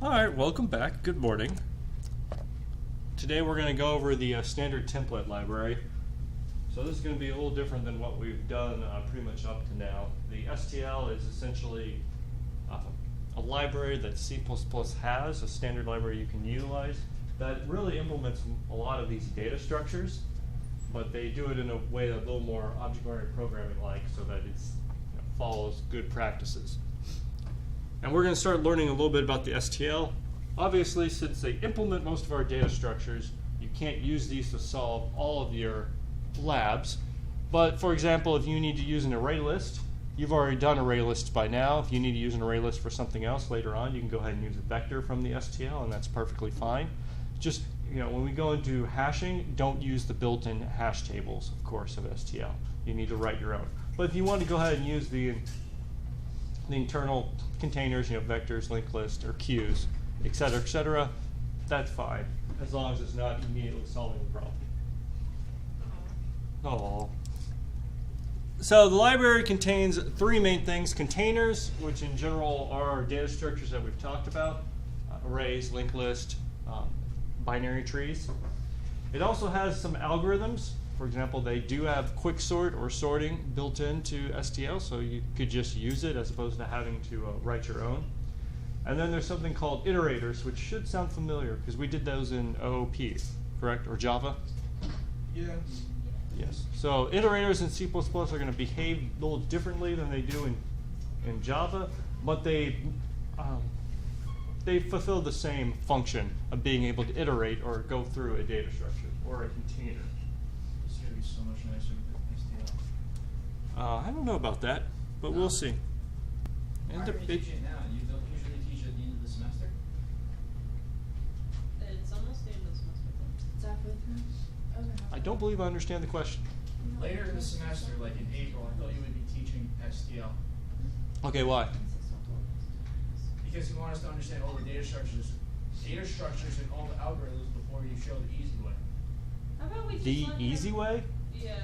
Alright, welcome back. Good morning. Today we're going to go over the standard template library. So this is going to be a little different than what we've done pretty much up to now. The STL is essentially a library that C++ has, a standard library you can utilize, that really implements a lot of these data structures, but they do it in a way that's a little more object-oriented programming-like so that it follows good practices. And we're going to start learning a little bit about the STL. Obviously, since they implement most of our data structures, you can't use these to solve all of your labs. But for example, if you need to use an array list, you've already done array lists by now. If you need to use an array list for something else later on, you can go ahead and use a vector from the STL, and that's perfectly fine. Just, when we go into hashing, don't use the built-in hash tables, of course, of STL. You need to write your own. But if you want to go ahead and use the internal containers, vectors, linked list, or queues, etc., that's fine, as long as it's not immediately solving the problem. Oh. So the library contains three main things: containers, which in general are data structures that we've talked about, arrays, linked list, binary trees. It also has some algorithms. For example, they do have quick sort or sorting built into STL, so you could just use it as opposed to having to write your own. And then there's something called iterators, which should sound familiar because we did those in OOP, correct? Or Java? Yeah. Yes. So iterators in C++ are going to behave a little differently than they do in Java, but they fulfill the same function of being able to iterate or go through a data structure or a container. It's going to be so much nicer with STL. I don't know about that, but we'll see. Why are you teaching it now? You don't usually teach at the end of the semester? It's almost the end of the semester. Is that for the semester? I don't believe I understand the question. Later in the semester, like in April, I thought you would be teaching STL. Okay, why? Because you want us to understand all the data structures and all the algorithms before you show the easy way. How about we just The let easy them- way? Yeah.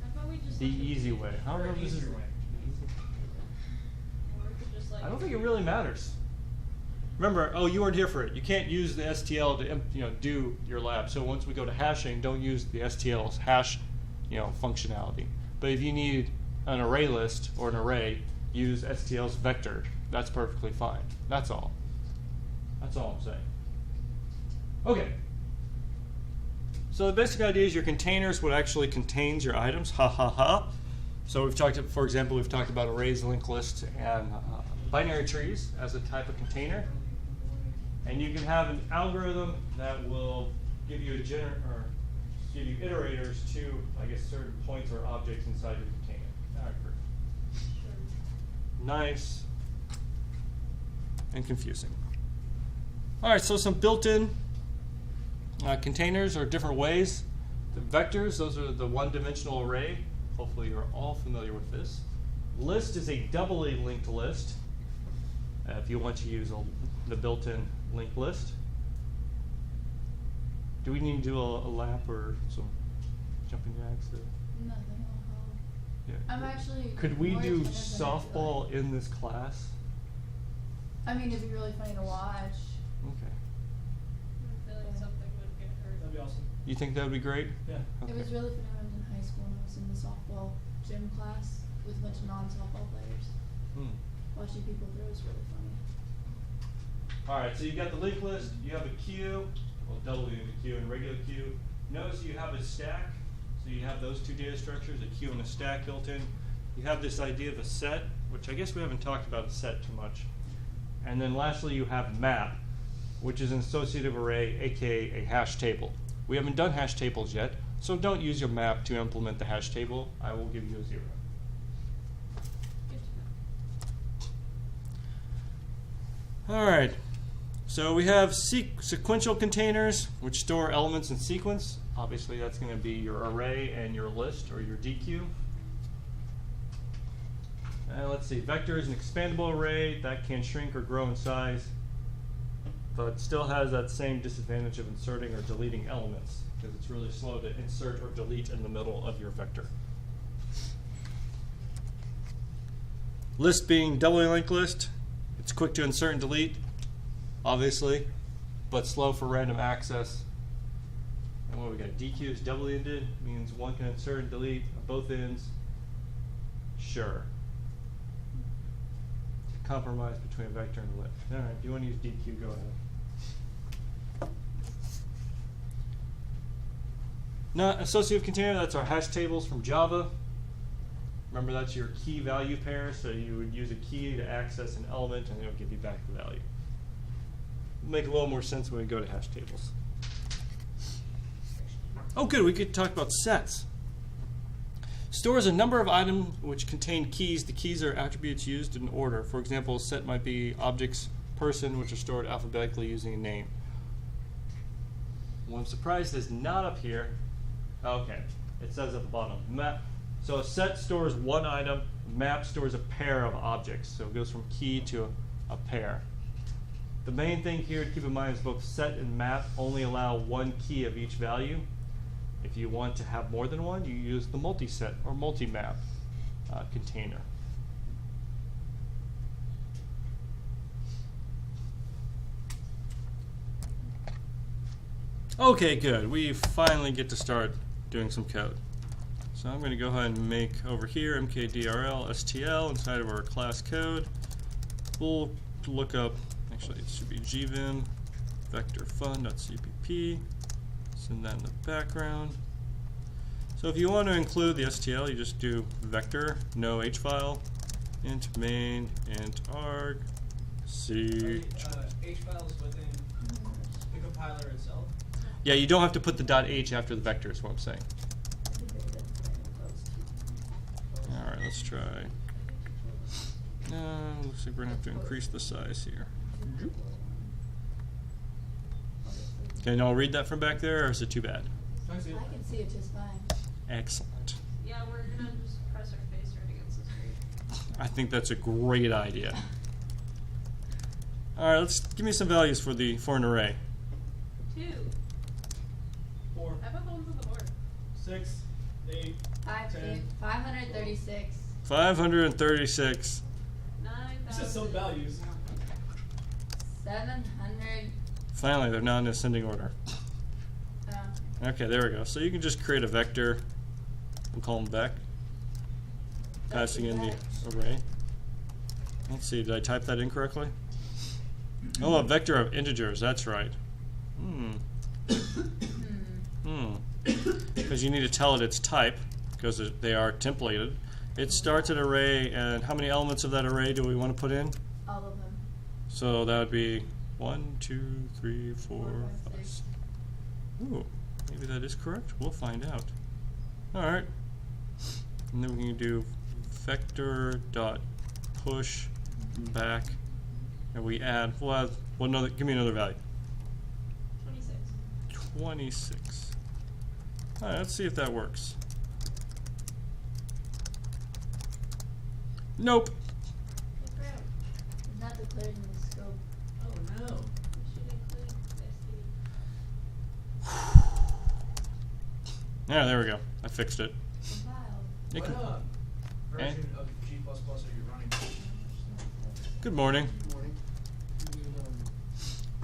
How about we just The let them easy teach- way. I Or don't know an if this is. easier way. Or we could just, like, I don't think it really matters. Remember, you weren't here for it. You can't use the STL to do your lab. So once we go to hashing, don't use the STL's hash functionality. But if you need an array list or an array, use STL's vector. That's perfectly fine. That's all. That's all I'm saying. Okay. So the basic idea is your containers what actually contains your items. Ha ha ha. So we've talked, for example, we've talked about arrays, linked lists, and binary trees as a type of container. And you can have an algorithm that will give you give you iterators to, certain points or objects inside your container. All right, nice and confusing. All right, so some built-in containers are different ways. The vectors, those are the one-dimensional array. Hopefully you're all familiar with this. List is a doubly linked list. If you want to use the built-in linked list. Do we need to do a lap or some jumping jacks? Nothing. Yeah. I'm actually. Could we more do excited than I feel softball like. in this class? I mean, it'd be really funny to watch. Okay. I feel like something would get hurt. That'd be awesome. You think that would be great? Yeah. Okay. It was really funny when I was in high school and I was in the softball gym class with a bunch of non-softball players. Watching people throw is really funny. All right, so you've got the linked list, you have a queue, well, doubly in the queue and regular queue. Notice you have a stack, so you have those two data structures, a queue and a stack built in. You have this idea of a set, which I guess we haven't talked about a set too much. And then lastly, you have map, which is an associative array, aka a hash table. We haven't done hash tables yet, so don't use your map to implement the hash table. I will give you a 0. Good to know. All right, so we have sequential containers, which store elements in sequence. Obviously, that's going to be your array and your list, or your DQ. And let's see, vector is an expandable array that can shrink or grow in size, but still has that same disadvantage of inserting or deleting elements, because it's really slow to insert or delete in the middle of your vector. List being doubly linked list, it's It's quick to insert and delete, obviously, but slow for random access. And what we got? DQ is double-ended, means one can insert and delete on both ends. Sure. Compromise between a vector and a lip. All right, if you want to use DQ, go ahead. Now, associative container, that's our hash tables from Java. Remember, that's your key value pair, so you would use a key to access an element and it'll give you back the value. It'll make a little more sense when we go to hash tables. Oh, good, we could talk about sets. Stores a number of items which contain keys. The keys are attributes used in order. For example, a set might be objects, person, which are stored alphabetically using a name. Well, I'm surprised it's not up here. Okay, it says at the bottom. Map. So a set stores one item, map stores a pair of objects. So it goes from key to a pair. The main thing here to keep in mind is both set and map only allow one key of each value. If you want to have more than one, you use the multi-set or multi-map container. Okay, good. We finally get to start doing some code. So I'm going to go ahead and make over here mkdrl STL inside of our class code. We'll look up, actually it should be gvim vector fun.cpp. Send that in the background. So if you want to include the STL, you just do vector, no h file, int main, int arg, c. H file is within the compiler itself. Yeah, you don't have to put the .h after the vector is what I'm saying. All right, let's try. Looks like we're gonna have to increase the size here. Can y'all read that from back there, or is it too bad? I can see it just fine. Excellent. Yeah, we're gonna just press our face right against the screen. I think that's a great idea. All right, let's give me some values for an array. 2. 4. How about the ones on the board? 6. 8. 536. 536. 9,000. This is some values. 700. Finally, they're not in ascending order. Okay, there we go. So you can just create a vector. We'll call them vec. Passing in the array. Let's see, did I type that incorrectly? Oh, a vector of integers, that's right. Because you need to tell it its type, because they are templated. It starts an array, and how many elements of that array do we want to put in? All of them. So that would be 1, 2, 3, 4, 5. Ooh, maybe that is correct. We'll find out. All right. And then we can do vector dot push back, and we add. We'll add one another. Give me another value. 26. 26. All right. Let's see if that works. Nope. It's not declared in the scope. Oh no. We should include STD. Yeah, there we go. I fixed it. Compiled. It What can- version of G++ are you running? Good morning.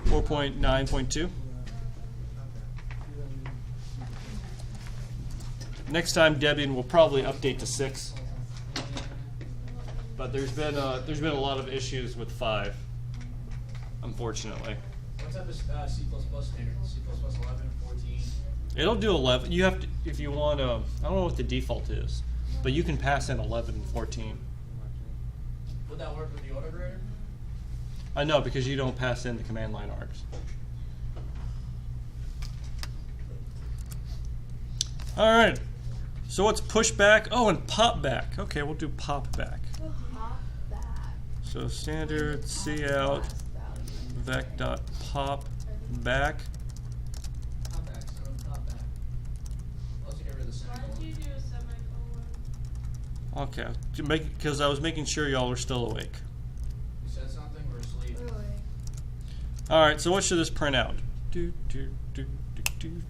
Good 4.9.2. Next time Debian will probably update to 6. But there's been a lot of issues with 5, unfortunately. What type of C++ standard? C++ 11, 14? It'll do 11. You have to, if you want. I don't know what the default is, but you can pass in 11 and 14. Would that work with the autograder? I know, because you don't pass in the command line args. All right. So what's push back? Oh, and pop back. Okay, we'll do pop back. Pop back. So standard cout vec dot pop back. Top back, so top back. Let's get rid of the Why semicolon. did you do a semicolon? Okay, because I was making sure y'all were still awake. You said something, we're asleep. Really? All right, so what should this print out? Do, do, do, do, do, do, do.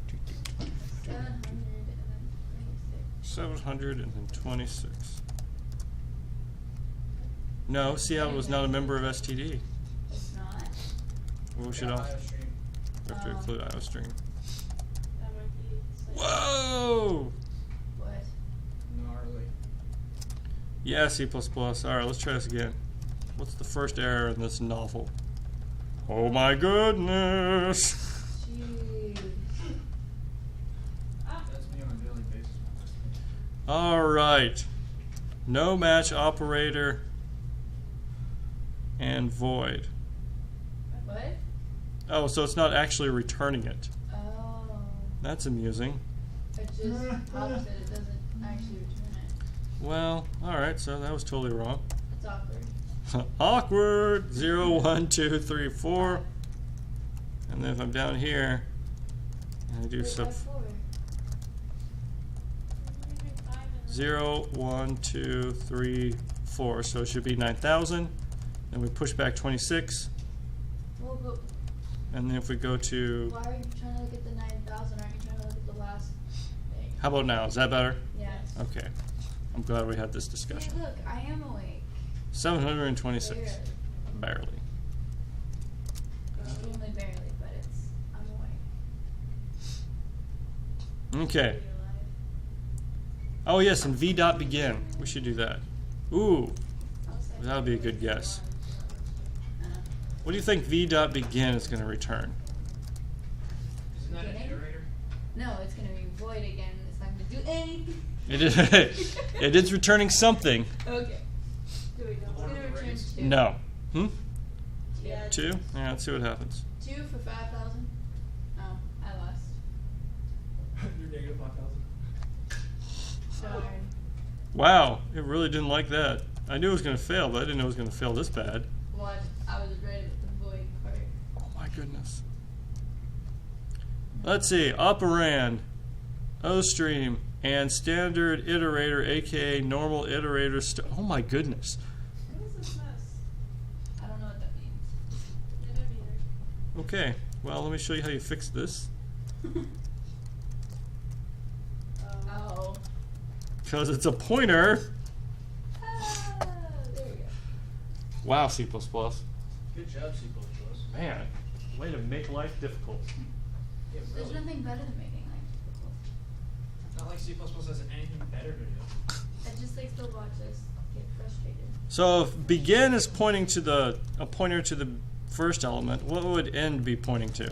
726. 726. No, CL was not a member of STD. It's not. We should Yeah, also IOStream. have to include IOStream. That might be. Whoa! What? Gnarly. Yeah, C++. Alright, let's try this again. What's the first error in this novel? Oh my goodness! Jeez. That's me on a daily basis. Alright. No match operator and void. What? Oh, so it's not actually returning it. Oh. That's amusing. It just pops it. It doesn't actually return it. Well, alright, so that was totally wrong. It's awkward. Awkward. 0, 1, 2, 3, 4. And then if I'm down here and I do Wait, sub why 4? 0, 1, 2, 3, 4. So it should be 9,000. Then we push back 26. Well, but And then if we go to, why are you trying to look at the 9,000? Aren't you trying to look at the last thing? how about now? Is that better? Yes. Okay. I'm glad we had this Hey, discussion. look, I am awake. 726. Barely. Barely. Extremely barely, but I'm awake. Okay. Oh yes, and v dot begin. We should do that. Ooh, that would be a good guess. What do you think v dot begin is going to return? Isn't that an Beginning? iterator? No, it's gonna be void again. It's not gonna do anything. It is. It is returning something. Okay. Do we It's know? gonna return 2. No. Hmm. Yeah. 2. Yeah. Let's see what happens. 2 for 5,000. Oh, I lost. You're negative 5,000. Darn. Wow. It really didn't like that. I knew it was going to fail, but I didn't know it was going to fail this bad. Well, I was right at the void part. Oh my goodness. Let's see. Operand, OStream, and standard iterator, aka normal iterator. Oh my goodness. What is this mess? I don't know what that means. I don't either. Okay. Well, let me show you how you fix this. Oh. Because it's a pointer. Ah, there we go. Wow, C++. Good job, C++. Man, way to make life difficult. Yeah, There's really. nothing better than making life difficult. Not like C++ has anything better to do. I just like to watch us get frustrated. So if begin is pointing to a pointer to the first element, what would end be pointing to?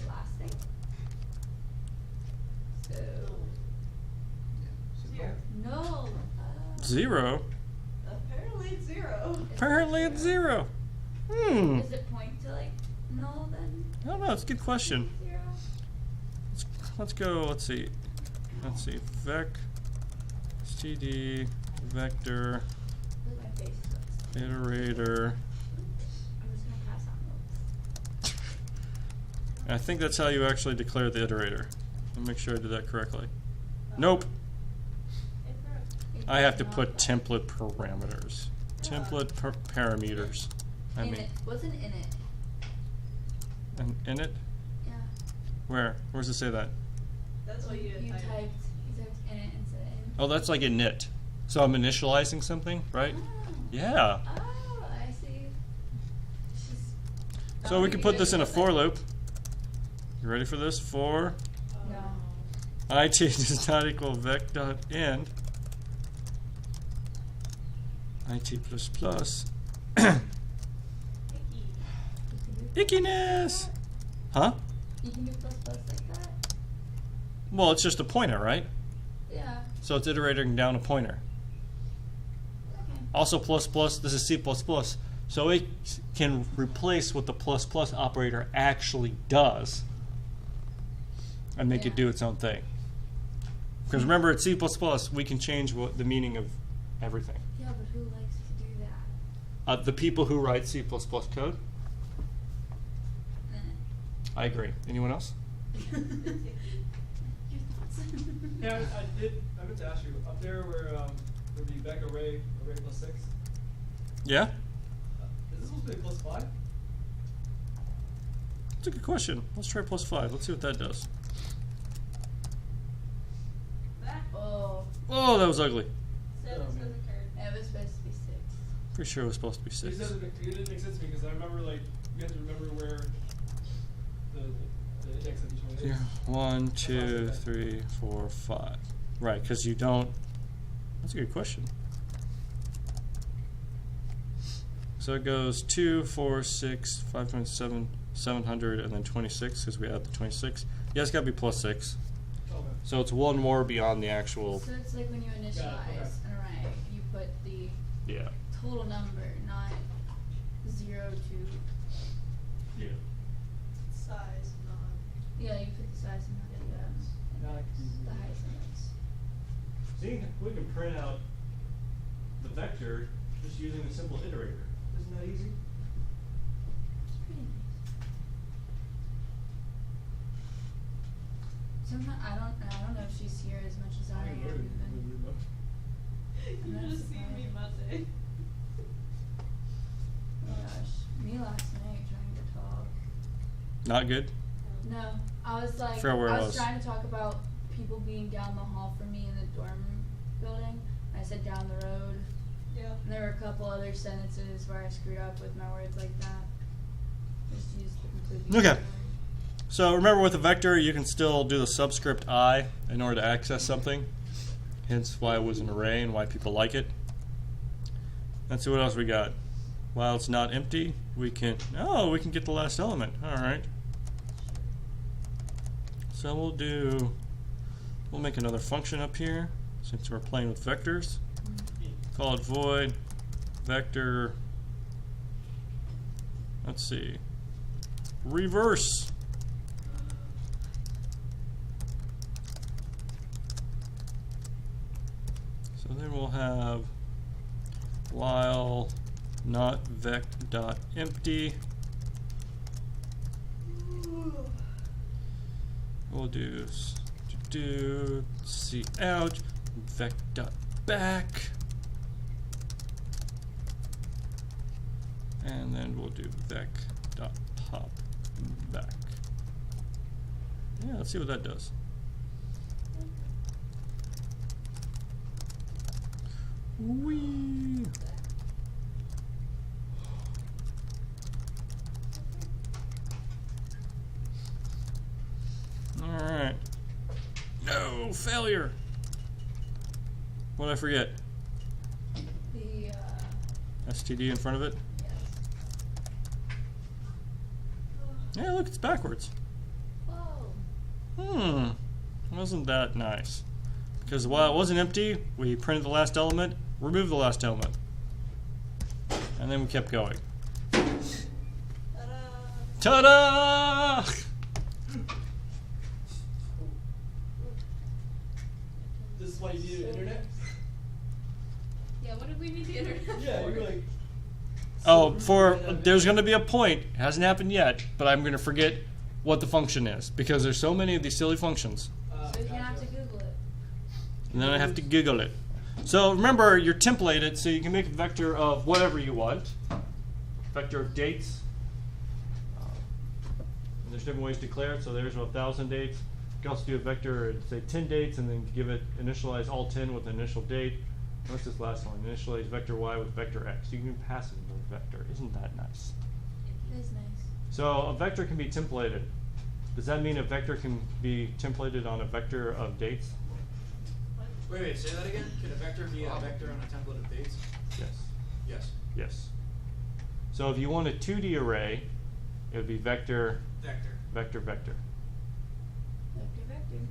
Last thing. So Zero. no. 0. Apparently it's 0. Apparently it's 0. Hmm. Does it point to like null then? I don't know. It's a good question. 0. Let's go. Let's see. Let's see. STD vector Look at my face. iterator. I'm just gonna pass on notes. I think that's how you actually declare the iterator. Let me make sure I did that correctly. Nope. I have to put template parameters. Template parameters. I In mean, it. What's an in it? in it? Yeah. Where? Where does it say that? That's what you You typed. typed in it instead of in. Oh, that's like init. So I'm initializing something, right? Oh. Yeah. Oh, I see. Just- So we can put this in a for loop. You ready for this? For No. it does not equal vec.end it plus plus ickiness. Huh? You can do plus plus like that? Well, it's just a pointer, right? Yeah. So it's iterating down a pointer. Okay. Also plus plus, this is C++. So it can replace what the plus plus operator actually does and make it Yeah. do its own thing. Because remember, it's C++, we can change what the meaning of everything. Yeah, but who likes to do that? The people who write C++ code, I agree. Anyone else? Your thoughts? Yeah, I meant to ask you, up there where would be vec array plus 6, Yeah? is this supposed to be plus 5? That's a good question. Let's try plus 5. Let's see what that does. Oh. Oh, that was ugly. 7, 7. supposed to be 6. Pretty sure it was supposed to be It 6. didn't make sense to me because I remember like you have to remember where the index of each one is. Here, 1, 2, 3, 4, 5. Right, because you don't. That's a good question. So it goes 2, 4, 6, 527, 700, and then 26 because we add the 26. Yeah, it's got to be plus 6. Okay. So it's one more beyond the actual. So it's like when you initialize okay. an array, you put the Yeah. total number, not 0 to. Yeah. Size, not. Yeah, you put the size and not the Not index, the highest index. See, we can print out the vector just using a simple iterator. Isn't that easy? It's pretty nice. Sometimes I don't know if she's here as much as I am. Even. You I'm not just see me surprised. Monday. Oh gosh, me last night trying to talk. Not good. No, I was like, Forgot where it I was was. trying to talk about people being down the hall from me in the dorm building. I said down the road. Yeah. And there were a couple other sentences where I screwed up with my words like that. Just used the completely Okay. wrong word. So remember with a vector, you can still do the subscript I in order to access something. Hence why it was an array and why people like it. Let's see what else we got. While it's not empty, we can get the last element. All right. So we'll make another function up here since we're playing with vectors. Call it void vector. Let's see. Reverse. So then we'll have while not vec dot empty. We'll do c out vec dot back, and then we'll do vec dot pop back. Yeah, let's see what that does. Whee! All right. No failure. What did I forget? The STD in front of it. yes. Yeah, look, it's backwards. Whoa. Wasn't that nice? Because while it wasn't empty, we printed the last element, removed the last element, and then we kept going. Ta-da! This is why you need an internet? Yeah, what did we need the internet Yeah, for? you're like. Oh, there's going to be a point. It hasn't happened yet, but I'm going to forget what the function is because there's so many of these silly functions. So you have to Google it. And then I have to Google it. So remember, you're templated, so you can make a vector of whatever you want. Vector of dates. And there's different ways to declare it. So there's 1,000 dates. You can also do a vector, say 10 dates, and then give it initialize all 10 with an initial date. What's this last one? Initialize vector y with vector x. You can pass it into a vector. Isn't that nice? It is nice. So a vector can be templated. Does that mean a vector can be templated on a vector of dates? Wait, say that again? Could a vector be a vector on a template of dates? Yes. Yes. Yes. So if you want a 2D array, it would be vector, Vector. vector, vector. Vector, vector.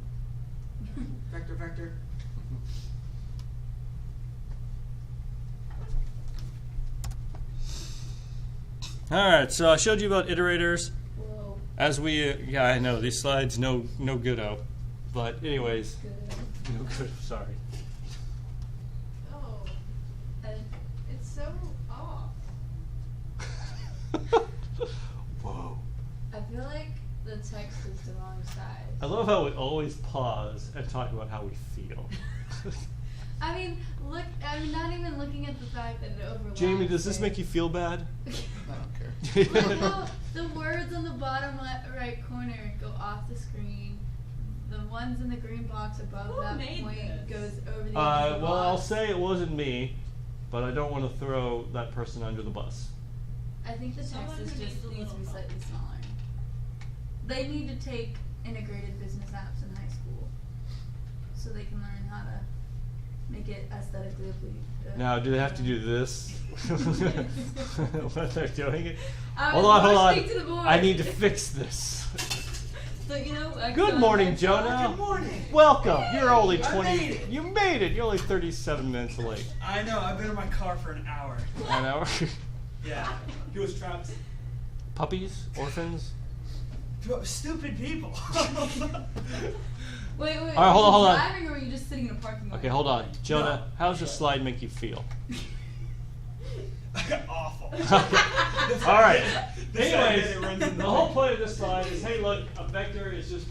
Vector, vector. All right, so I showed you about iterators. Whoa. As we, yeah, I know these slides, no goodo, but anyways, Good. no good. Sorry. Oh. It's so off. Whoa. I feel like the text is the wrong size. I love how we always pause and talk about how we feel. I mean, look. I'm not even looking at the fact that it overlaps. Jamie, does this make you feel bad? I don't care. Look how the words on the bottom right corner go off the screen. The ones in the green box above Who that made point this? goes over the edge of the Well, I'll box. say it wasn't me. but I don't want to throw that person under the bus. I think the Someone text is who just needs a needs to be little slightly help. smaller. They need to take integrated business apps in high school, so they can learn how to make it aesthetically pleasing. Now, do they have to do this when they're doing it? I Hold was on, hold on. motioning to the board. I need to fix this. So you know. Good morning, Jonah. Good morning. Welcome. You're only I 20. made it. You made it. You're only 37 minutes late. I know, I've been in my car for an hour. An hour. Yeah. He was trapped. Puppies, orphans. Stupid people. Wait. All right, hold on, hold on. Driving, or were you just sitting in a parking lot? Okay, hold on, Jonah. No. How's the slide make you feel? Awful. All right. This Anyways, idea runs in the whole point of this slide is, hey, look, a vector is just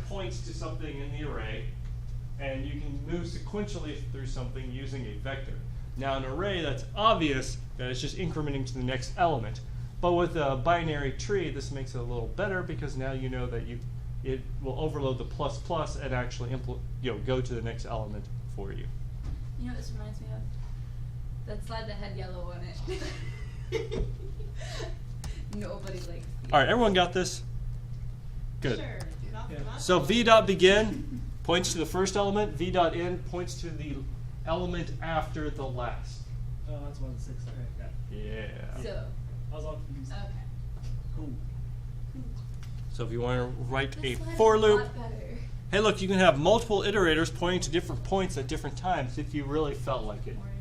points to something in the array, and you can move sequentially through something using a vector. Now, an array, that's obvious that it's just incrementing to the next element. But with a binary tree, this makes it a little better because now you know that it will overload the plus plus and actually go to the next element for you. You know what this reminds me of? That slide that had yellow on it. Nobody likes. All right, everyone got this? Good. Sure. Not So v dot begin points to the first element. V dot end points to the element after the last. Oh, that's 1 to 6. Okay, Yeah. So. I was all confused. Okay. Cool. So if you want to write a This slide is for a loop, lot better. hey, look, you can have multiple iterators pointing to different points at different times if you really felt like it. Orange.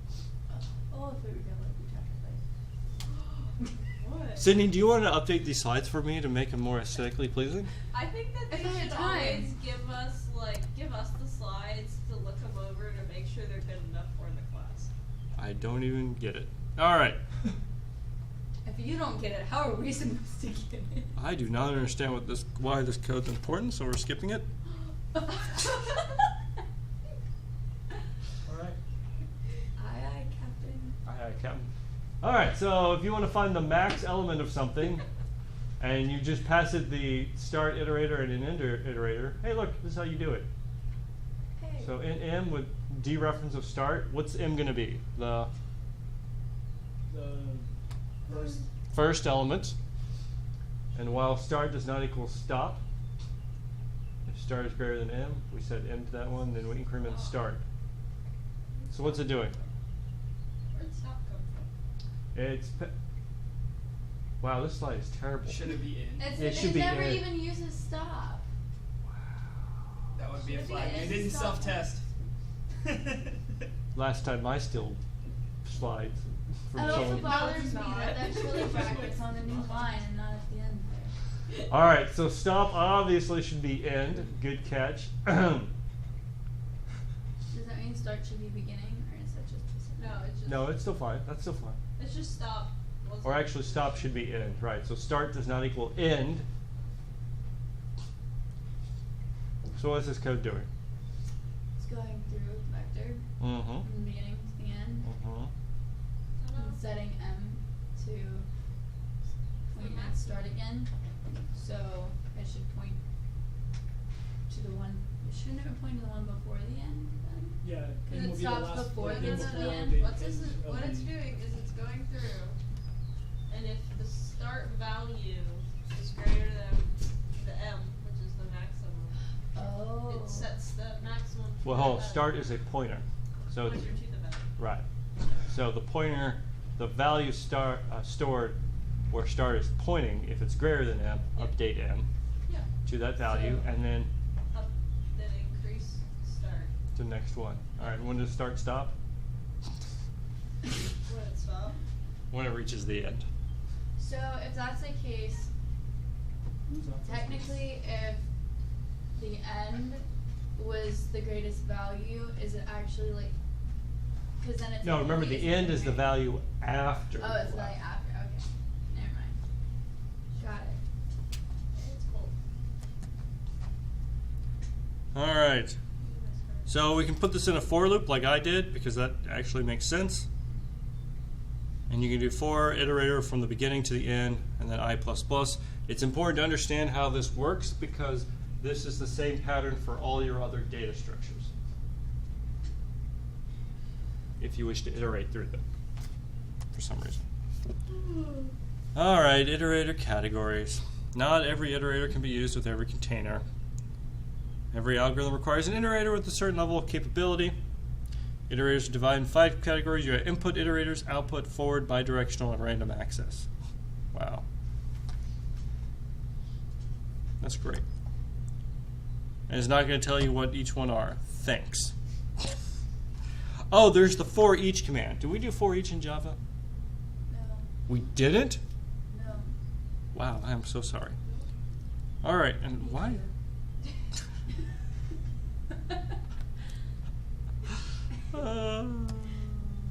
It's not. Oh, if we were gonna be traffic light. What? Sydney, do you want to update these slides for me to make them more aesthetically pleasing? I think that If they I had should time. always give us the slides to look them over to make sure they're good enough for the class. I don't even get it. All right. If you don't get it, how are we supposed to get it? I do not understand why this code's important, so we're skipping it. All right. Aye, Captain. Aye, Captain. All right, so if you want to find the max element of something, and you just pass it the start iterator and an end iterator, hey, look, this is how you do it. Hey. So in M with dereference of start, what's M going to be? The The first. first element. And while start does not equal stop, if start is greater than M, we set M to that one, then we increment start. So what's it doing? Where'd stop come from? It's wow, this slide is terrible. Should it be in? It's, It it should be never in. even uses stop. That would be a Should it be flag. in You didn't stop? self-test. Last time I still slides from It also someone. bothers it's me not. that that curly bracket's on a new line and not at the end there. All right, so stop obviously should be end. Good catch. Does that mean start should be beginning, or is that just No, it's just No, it's still fine. That's still fine. it's just stop. Or actually, stop should be end. Right. So start does not equal end. So what's this code doing? It's going through vector Mm-hmm. from the beginning to the end Mm-hmm. and setting M to point at start again. So it should point to the one. Shouldn't it point to the one before the end then? Yeah. Because and it will be the stops last- before yeah, the end before of the the end. date What this is, of what it's the- doing is it's going through, and if the start value is greater than the M, which is the maximum, Oh. it sets the maximum. to Well, the hold. value. Start is a pointer. So Pointer to the value. right. So the pointer, the value stored where start is pointing, if it's greater than M, Yeah. update M Yeah. to that value, So- and then Up, then increase start. the next one. All right. When does start stop? When it stop. When it reaches the end. So if that's the case, Who's up? technically if the end was the greatest value, is it actually like, because then it's No, remember the end is the value. value after. Oh, it's the value after, okay. Never mind. Got it. It's cool. All right. So we can put this in a for loop like I did because that actually makes sense. And you can do for iterator from the beginning to the end and then I++. It's important to understand how this works because this is the same pattern for all your other data structures. if you wish to iterate through them for some reason. All right, iterator categories. Not every iterator can be used with every container. Every algorithm requires an iterator with a certain level of capability. Iterators are divided in 5 categories. You have input iterators, output, forward, bidirectional, and random access. Wow. That's great. And it's not going to tell you what each one are. Thanks. Oh, there's the for each command. Did we do for each in Java? No. We didn't? No. Wow, I'm so sorry. All right, and why?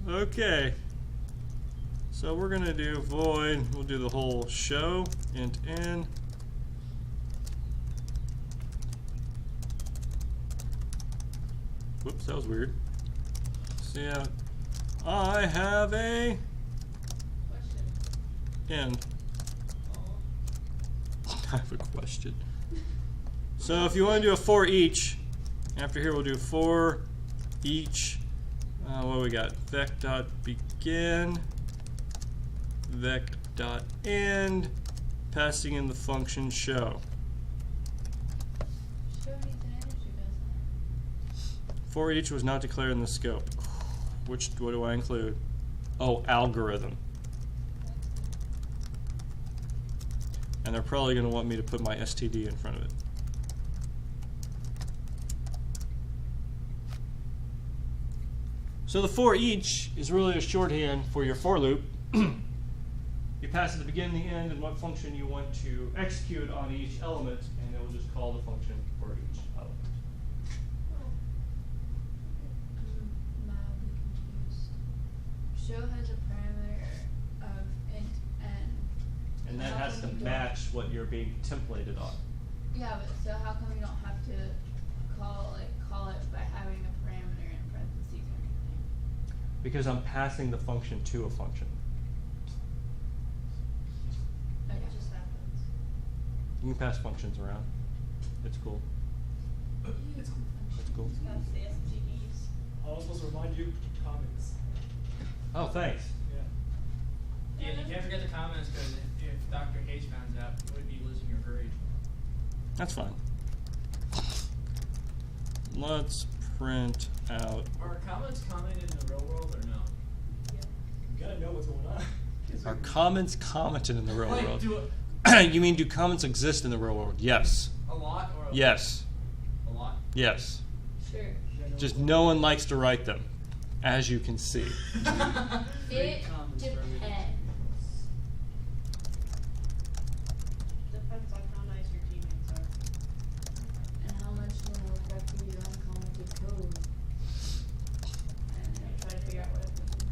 Okay. So we're going to do void. We'll do the whole show, int n. Whoops, that was weird. So yeah, I have a Question. n. Oh. I have a question. So if you want to do a for each, after here we'll do for each. What do we got? Vec.begin, vec.end, passing in the function show. Show needs an integer, doesn't For each was not declared in the scope. What do I include? Oh, algorithm. And they're probably going to want me to put my std in front of it. So the for each is really a shorthand for your for loop. You pass at the beginning, the end, and what function you want to execute on each element, and it will just call the function for each element. it? Mildly confused. Show has a parameter of int n. And that How has to come you don't- match what you're being templated on. Yeah, but so how come you don't have to call it by having a parameter in parentheses or anything? Because I'm passing the function to a function. Okay. It just happens. You can pass functions around. It's cool. It's cool. That's the STDs. I was supposed to remind you, comments. Oh, thanks. Yeah. Yeah, you can't forget the comments because if Dr. H finds out, you would be losing your grade. That's fine. Let's print out. Are comments commented in the real world or no? Yeah. You gotta know what's going on. Are comments commented in the real Like, world? do You mean do comments exist in the real world? Yes. a lot or Yes. a lot? Yes. Sure. You gotta know Just what's no one likes to write them, as you can see. It comments for everything. depends. Depends on how nice your teammates are. And how much more effective your uncommented code. And I try to figure out what it means.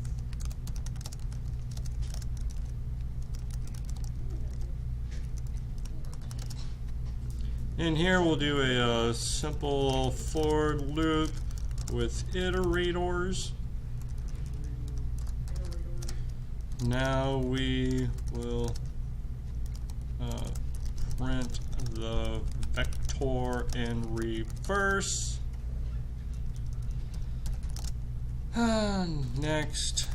In here we'll do a simple for loop with iterators. Now we will print the vector in reverse. And next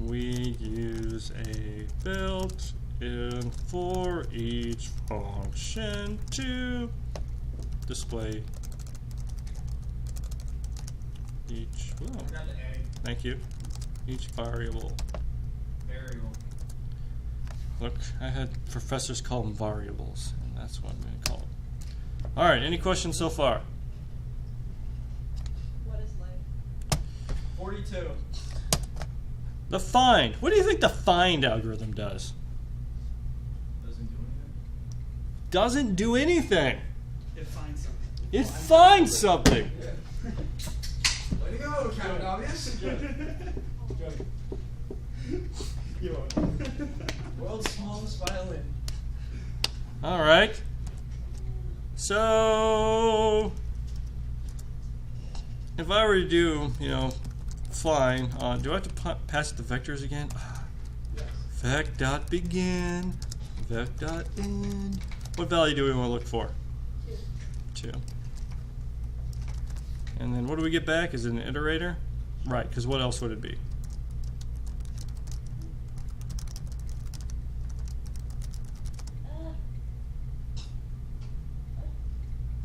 we use a built-in for each function to display each, I forgot the egg. thank you, each variable. Variable. Look, I had professors call them variables, and that's what I'm going to call them. All right, any questions so far? What is life? 42. The find. What do you think the find algorithm does? Doesn't do anything. Doesn't do anything. It finds something. It finds something. Way to go, Captain Obvious. Good. You are. World's smallest violin. All right. So, if I were to do, flying, do I have to pass the vectors again? Yes. Vec.begin, vec.end. What value do we want to look for? 2. 2. And then what do we get back? Is it an iterator? Right, because what else would it be?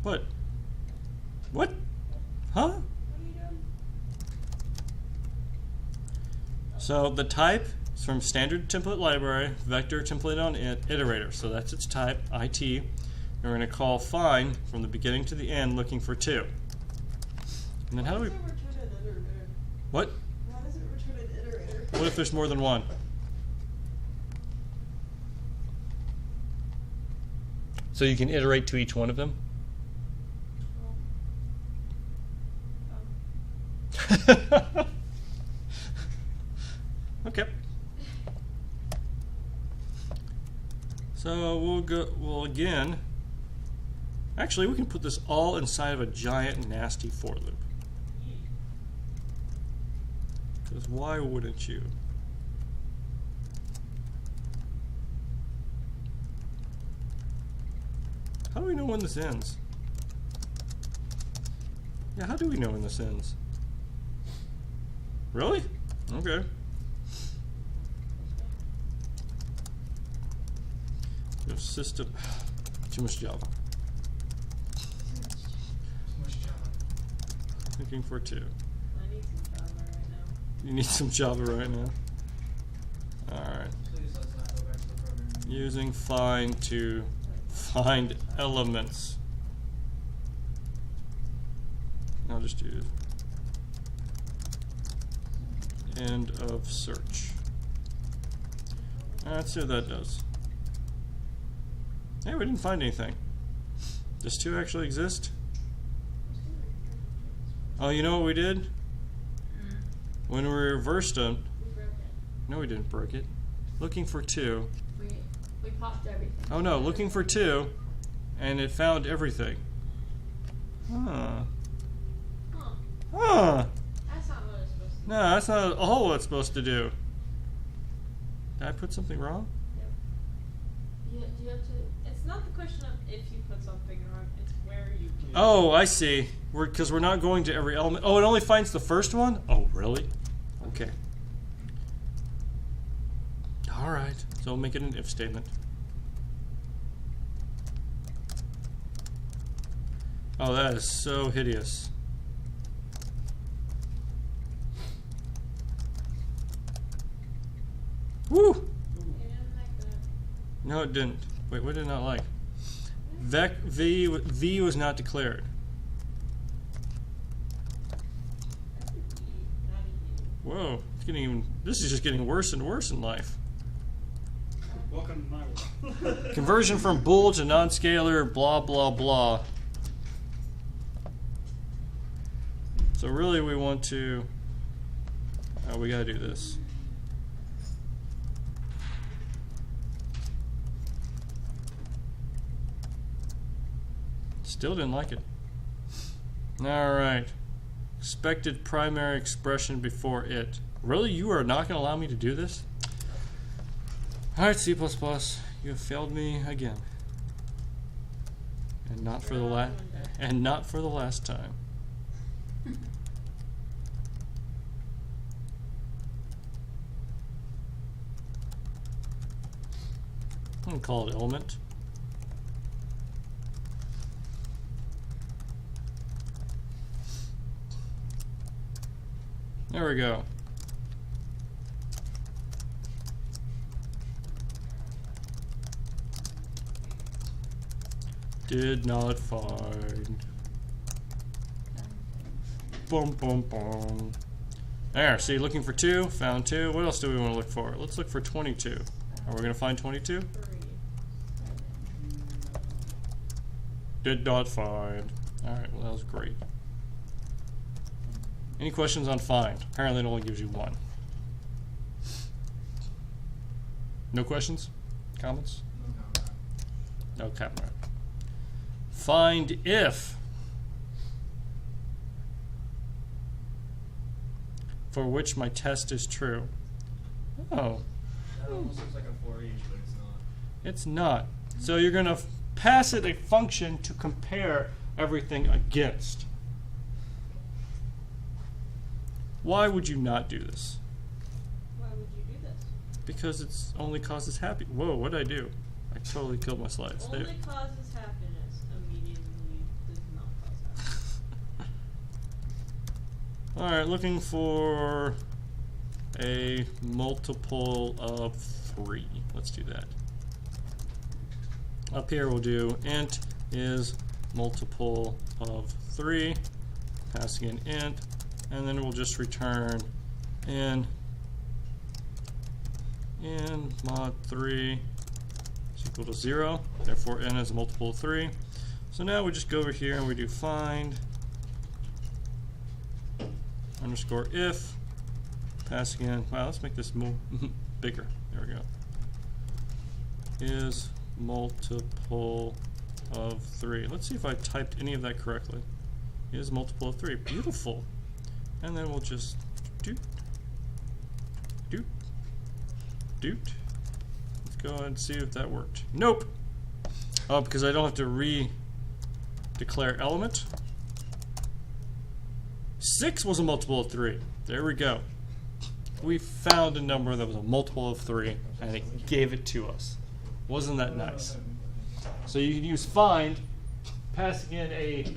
What? What? Huh? What are you doing? So the type is from standard template library, vector template on iterator. So that's its type, IT. And we're going to call find from the beginning to the end looking for 2. And then how do we... Why does it return an iterator? What? Why does it return an iterator? What if there's more than one? So you can iterate to each one of them? Okay. So we'll again, actually we can put this all inside of a giant nasty for loop. Because why wouldn't you? How do we know when this ends? Yeah, how do we know when this ends? Really? Okay. Your system. Too much Java. Looking for 2. I need some Java right now. You need some Java right now. Alright. Please let's not go back to the program. Using find to find elements. I'll just use end of search. Let's see what that does. Hey, we didn't find anything. Does 2 actually exist? Oh, you know what we did? When we reversed them, We broke it. no, we didn't break it. Looking for 2. We popped everything. Oh no, looking for 2, and it found everything. Huh. Huh. Huh. That's not what it's supposed to do. No, that's not at all what it's supposed to do. Did I put something wrong? Do you have to? It's not the question of if you put something wrong, it's where you put it. Oh, I see. Because we're not going to every element. Oh, it only finds the first one? Oh, really? Okay. All right. So we'll make it an if statement. Oh, that is so hideous. Woo! You didn't like that. No, it didn't. Wait, what did it not like? V was not declared. That's a D, not a U. Whoa, it's getting even. This is just getting worse and worse in life. Welcome to my world. Conversion from bool to non-scalar, blah blah blah. So really, we want to. Oh, we gotta do this. Still didn't like it. All right. Expected primary expression before it. Really, you are not going to allow me to do this? All right, C++, you have failed me again, and not for the last time. I'm gonna call it element. There we go. Did not find. Boom, boom, boom. There, see, looking for 2, found 2. What else do we want to look for? Let's look for 22. Are we going to find 22? 3. Did not find. Alright, well, that was great. Any questions on find? Apparently it only gives you 1. No questions? Comments? No comment. Find if. For which my test is true. Oh. That almost looks like a for each, but it's not. It's not. So you're going to pass it a function to compare everything against. Why would you not do this? Why would you do this? Because it's only causes happy. Whoa, what did I do? I totally killed my slides. Only causes happiness. Immediately does not cause happiness. Alright, looking for a multiple of 3. Let's do that. Up here we'll do int is multiple of 3, passing in int, and then we'll just return in mod 3 is equal to 0. Therefore n is a multiple of 3. So now we just go over here and we do find underscore if, passing in, wow, let's make this more bigger. There we go. Is multiple of 3. Let's see if I typed any of that correctly. Is multiple of 3. Beautiful. And then we'll just doot, doot, doot. Let's go ahead and see if that worked. Nope. Oh, because I don't have to re-declare element. 6 was a multiple of 3. There we go. We found a number that was a multiple of 3, and it gave it to us. Wasn't that nice? So you can use find, passing in a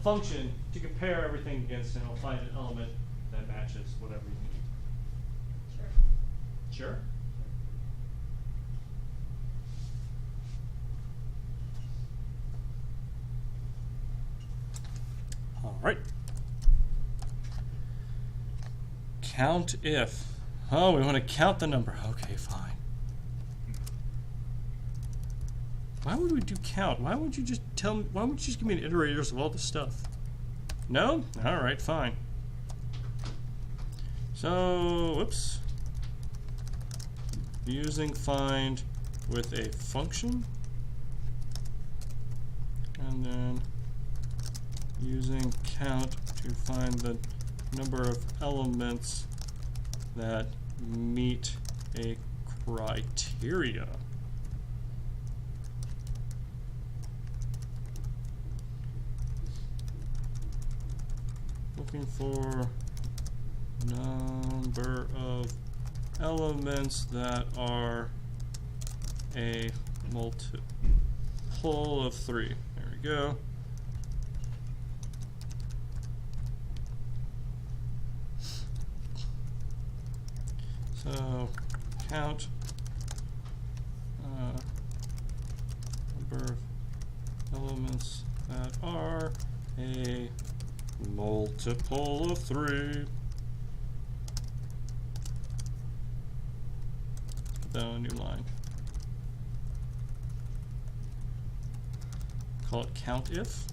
function to compare everything against, and it'll find an element that matches whatever you need. Sure. Sure? All right. Count if. Oh, we want to count the number. Okay, fine. Why would we do count? Why would you just tell me? Why would you just give me an iterators of all this stuff? No? All right, fine. So, whoops. Using find with a function, and then using count to find the number of elements that meet a criteria. Looking for number of elements that are a multiple of 3. There we go. So count number of elements that are a multiple of 3. Put that on a new line. Call it count if.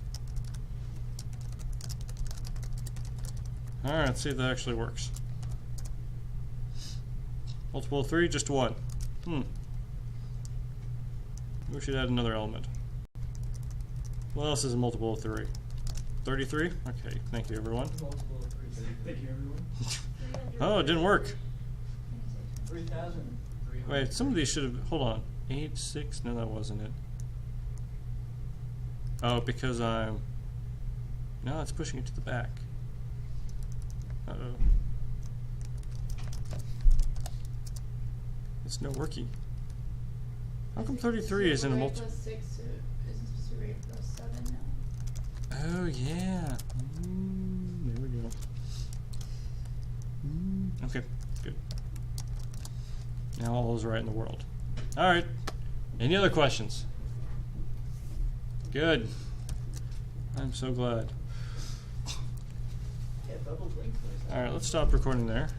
Alright, let's see if that actually works. Multiple of 3, just 1. We should add another element. What else is a multiple of 3? 33? Okay, thank you everyone. Multiple of 3. Thank you, everyone. Oh, it didn't work. 3,000. Wait, some of these should have, hold on. 8, 6, no that wasn't it. Oh, because I'm, no, it's pushing it to the back. Uh-oh. It's no worky. How come 33 isn't a multiple? Plus 6 isn't supposed to be plus 7 now. Oh yeah. There we go. Okay, good. Now all is right in the world. All right. Any other questions? Good. I'm so glad. Yeah, double blink. All right, let's stop recording there.